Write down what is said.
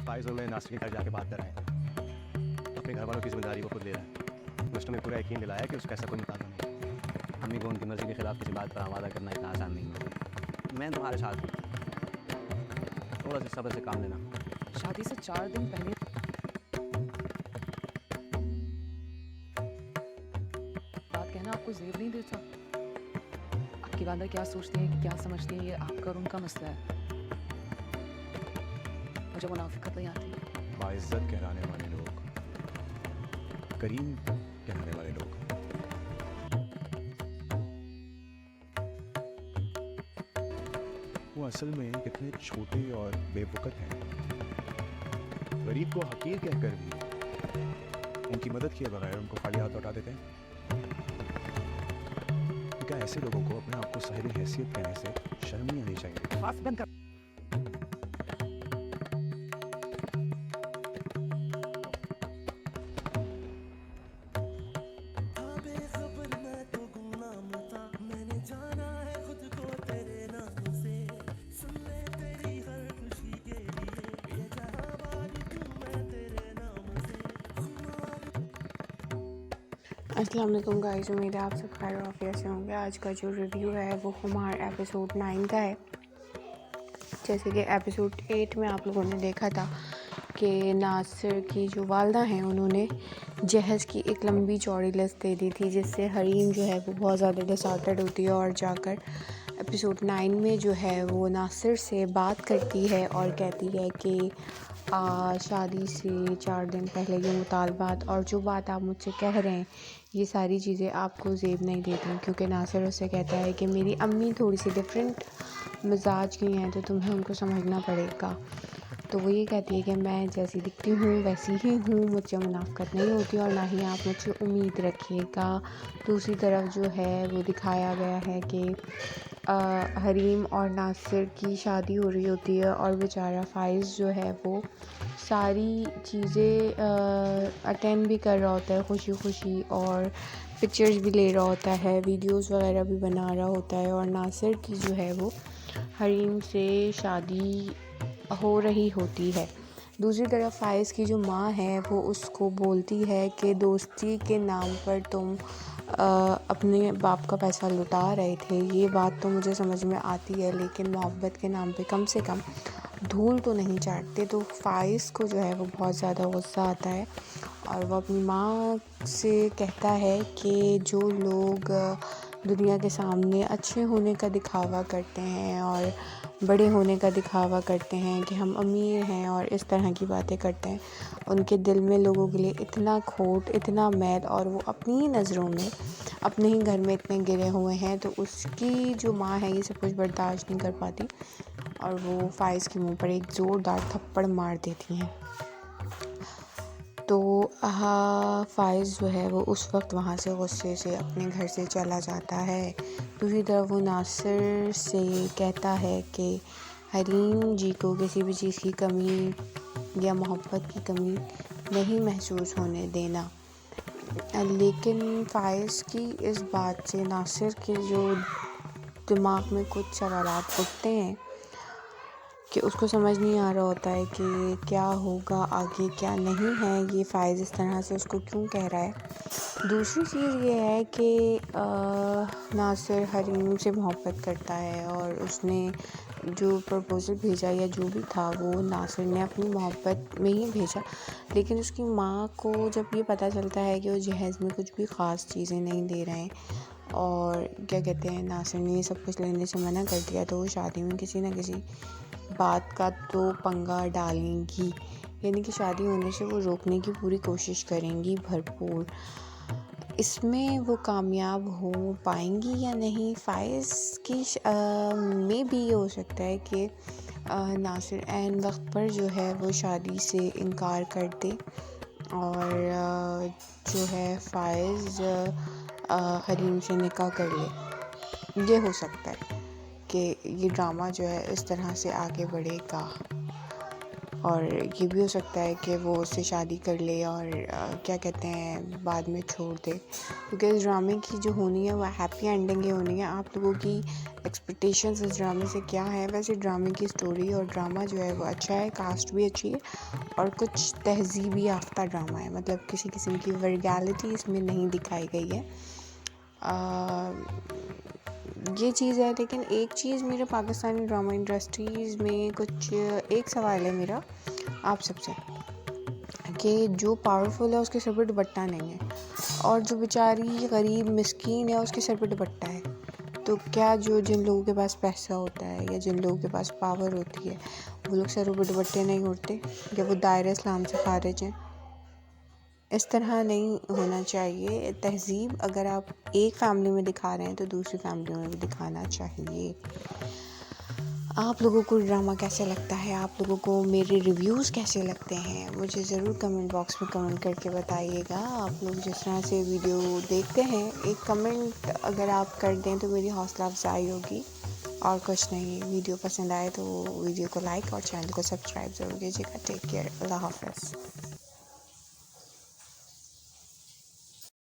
فائز اور میں ناصر کے گھر جا کے بات کر رہے ہیں، اپنے گھر والوں کی ذمہ داری وہ خود لے رہا ہے۔ مسٹر میں پورا یقین دلایا کہ اس کا ایسا کوئی مطالبہ نہیں۔ امی کو ان کی مرضی کے خلاف کسی بات پر آمادہ کرنا اتنا آسان نہیں ہوگا۔ میں تمہارے ساتھ ہوں، تھوڑا سا صبر سے کام لینا۔ شادی سے 4 دن پہلے بات کہنا آپ کو زیب نہیں دیتا؟ آپ کی والدہ کیا سوچتی ہیں، کیا سمجھتی ہیں، یہ آپ کا اور ان کا مسئلہ ہے، مجھے منافقت نہیں آتی۔ باعزت کہلانے والے لوگ، کریم کہلانے والے لوگ، وہ اصل میں کتنے چھوٹے اور بے وقت ہیں۔ غریب کو حقیر کہہ کر بھی ان کی مدد کیے بغیر ان کو خالی ہاتھ لوٹا دیتے ہیں۔ کیا ایسے لوگوں کو اپنے آپ کو صاحب حیثیت کہنے سے شرم نہیں آنی چاہیے؟ خاص بند کر۔ السلام علیکم گائز، امید ہے آپ سب خیر و عافیت سے ہوں گے۔ آج کا جو ریویو ہے وہ خمار ایپیسوڈ 9 کا ہے۔ جیسے کہ ایپیسوڈ 8 میں آپ لوگوں نے دیکھا تھا کہ ناصر کی جو والدہ ہیں انہوں نے جہیز کی ایک لمبی چوڑی لسٹ دے دی تھی، جس سے حریم جو ہے وہ بہت زیادہ ڈسارٹڈ ہوتی ہے، اور جا کر ایپیسوڈ 9 میں جو ہے وہ ناصر سے بات کرتی ہے اور کہتی ہے کہ شادی سے 4 دن پہلے یہ مطالبات اور جو بات آپ مجھ سے کہہ رہے ہیں یہ ساری چیزیں آپ کو زیب نہیں دیتی، کیونکہ ناصر اس سے کہتا ہے کہ میری امی تھوڑی سی ڈفرینٹ مزاج کی ہیں تو تمہیں ان کو سمجھنا پڑے گا۔ تو وہ یہ کہتی ہے کہ میں جیسی دکھتی ہوں ویسی ہی ہوں، مجھ سے منافقت نہیں ہوتی اور نہ ہی آپ مجھ سے امید رکھیے گا۔ دوسری طرف جو ہے وہ دکھایا گیا ہے کہ حریم اور ناصر کی شادی ہو رہی ہوتی ہے اور بیچارہ فائز جو ہے وہ ساری چیزیں اٹینڈ بھی کر رہا ہوتا ہے خوشی خوشی، اور پکچرز بھی لے رہا ہوتا ہے، ویڈیوز وغیرہ بھی بنا رہا ہوتا ہے، اور ناصر کی جو ہے وہ حریم سے شادی ہو رہی ہوتی ہے۔ دوسری طرف فائز کی جو ماں ہے وہ اس کو بولتی ہے کہ دوستی کے نام پر تم اپنے باپ کا پیسہ لٹا رہے تھے، یہ بات تو مجھے سمجھ میں آتی ہے، لیکن محبت کے نام پہ کم سے کم دھول تو نہیں چاٹتے۔ تو فائز کو جو ہے وہ بہت زیادہ غصہ آتا ہے اور وہ اپنی ماں سے کہتا ہے کہ جو لوگ دنیا کے سامنے اچھے ہونے کا دکھاوا کرتے ہیں اور بڑے ہونے کا دکھاوا کرتے ہیں کہ ہم امیر ہیں اور اس طرح کی باتیں کرتے ہیں، ان کے دل میں لوگوں کے لیے اتنا کھوٹ، اتنا میل، اور وہ اپنی نظروں میں اپنے ہی گھر میں اتنے گرے ہوئے ہیں، تو اس کی جو ماں ہے یہ سب کچھ برداشت نہیں کر پاتی اور وہ فائز کے منہ پر ایک زوردار تھپڑ مار دیتی ہیں۔ تو فائز جو ہے وہ اس وقت وہاں سے غصے سے اپنے گھر سے چلا جاتا ہے۔ دوسری طرف وہ ناصر سے کہتا ہے کہ حریم جی کو کسی بھی چیز کی کمی یا محبت کی کمی نہیں محسوس ہونے دینا، لیکن فائز کی اس بات سے ناصر کے جو دماغ میں کچھ سوالات اٹھتے ہیں کہ اس کو سمجھ نہیں آ رہا ہوتا ہے کہ کیا ہوگا آگے کیا نہیں ہے، یہ فائز اس طرح سے اس کو کیوں کہہ رہا ہے۔ دوسری چیز یہ ہے کہ ناصر حریم سے محبت کرتا ہے اور اس نے جو پرپوزل بھیجا یا جو بھی تھا وہ ناصر نے اپنی محبت میں ہی بھیجا، لیکن اس کی ماں کو جب یہ پتہ چلتا ہے کہ وہ جہیز میں کچھ بھی خاص چیزیں نہیں دے رہے ہیں اور کیا کہتے ہیں ناصر نے یہ سب کچھ لینے سے منع کر دیا، تو وہ شادی میں کسی نہ کسی بات کا تو پنگا ڈالیں گی، یعنی کہ شادی ہونے سے وہ روکنے کی پوری کوشش کریں گی بھرپور۔ اس میں وہ کامیاب ہو پائیں گی یا نہیں، فائز کی میں بھی یہ ہو سکتا ہے کہ ناصر عین وقت پر جو ہے وہ شادی سے انکار کر دے اور جو ہے فائز حریم سے نکاح کر لے، یہ ہو سکتا ہے کہ یہ ڈرامہ جو ہے اس طرح سے آگے بڑھے گا۔ اور یہ بھی ہو سکتا ہے کہ وہ اس سے شادی کر لے اور کیا کہتے ہیں بعد میں چھوڑ دے، کیونکہ اس ڈرامے کی جو ہونی ہے وہ ہیپی اینڈنگ ہی ہونی ہے۔ آپ لوگوں کی ایکسپیکٹیشنز اس ڈرامے سے کیا ہے؟ ویسے ڈرامے کی سٹوری اور ڈرامہ جو ہے وہ اچھا ہے، کاسٹ بھی اچھی ہے اور کچھ تہذیبی یافتہ ڈرامہ ہے، مطلب کسی قسم کی ورگیلٹی اس میں نہیں دکھائی گئی ہے۔ یہ چیز ہے، لیکن ایک چیز میرے پاکستانی ڈرامہ انڈسٹریز میں کچھ ایک سوال ہے میرا آپ سب سے، کہ جو پاورفل ہے اس کے سر پہ دوپٹہ نہیں ہے، اور جو بیچاری غریب مسکین ہے اس کے سر پہ دوپٹہ ہے، تو کیا جن لوگوں کے پاس پیسہ ہوتا ہے یا جن لوگوں کے پاس پاور ہوتی ہے وہ لوگ سر پہ دوپٹے نہیں اوڑھتے یا وہ دائرہ اسلام سے خارج ہیں؟ اس طرح نہیں ہونا چاہیے۔ تہذیب اگر آپ ایک فیملی میں دکھا رہے ہیں تو دوسری فیملی میں بھی دکھانا چاہیے۔ آپ لوگوں کو ڈرامہ کیسے لگتا ہے؟ آپ لوگوں کو میرے ریویوز کیسے لگتے ہیں؟ مجھے ضرور کمنٹ باکس میں کمنٹ کر کے بتائیے گا۔ آپ لوگ جس طرح سے ویڈیو دیکھتے ہیں، ایک کمنٹ اگر آپ کر دیں تو میری حوصلہ افزائی ہوگی، اور کچھ نہیں۔ ویڈیو پسند آئے تو ویڈیو کو لائک اور چینل کو سبسکرائب ضرور کیجیے گا۔ ٹیک کیئر، اللہ حافظ۔